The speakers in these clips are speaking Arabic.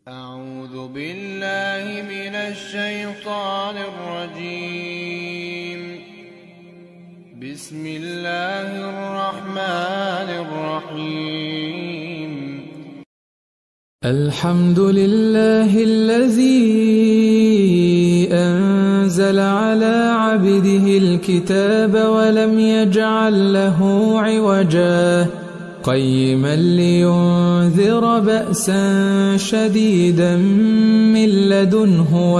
أعوذ بالله من الشيطان الرجيم. بسم الله الرحمن الرحيم. الحمد لله الذي أنزل على عبده الكتاب ولم يجعل له عوجا قيما لينذر بأسا شديدا من لدنه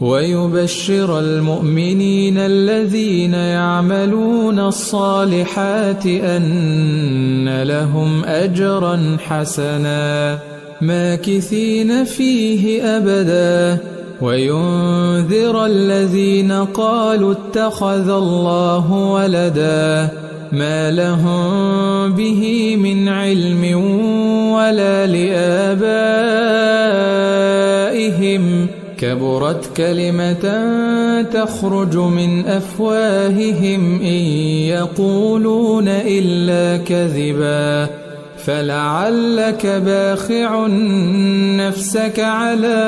ويبشر المؤمنين الذين يعملون الصالحات أن لهم أجرا حسنا ماكثين فيه أبدا وينذر الذين قالوا اتخذ الله ولدا ما لهم به من علم ولا لآبائهم كبرت كلمة تخرج من أفواههم إن يقولون إلا كذبا فلعلك باخع نفسك على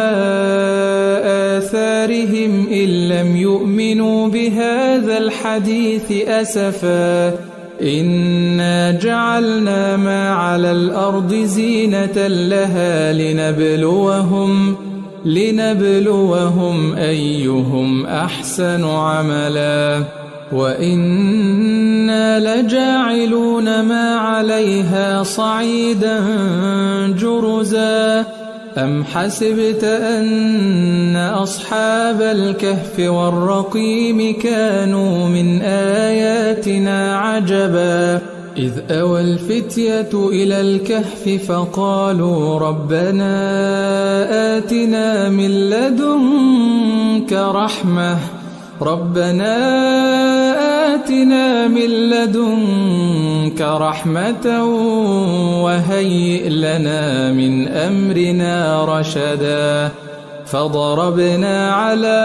آثارهم إن لم يؤمنوا بهذا الحديث أسفا إنا جعلنا ما على الأرض زينة لها لنبلوهم أيهم أحسن عملا وإنا لجاعلون ما عليها صعيدا جرزا أم حسبت أن أصحاب الكهف والرقيم كانوا من آياتنا عجبا إذ أوى الفتية إلى الكهف فقالوا ربنا آتنا من لدنك رحمة وهيئ لنا من أمرنا رشدا فضربنا على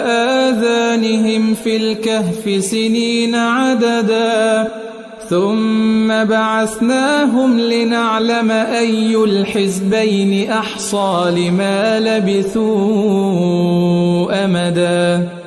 آذانهم في الكهف سنين عددا ثم بعثناهم لنعلم أي الحزبين أحصى لما لبثوا أمدا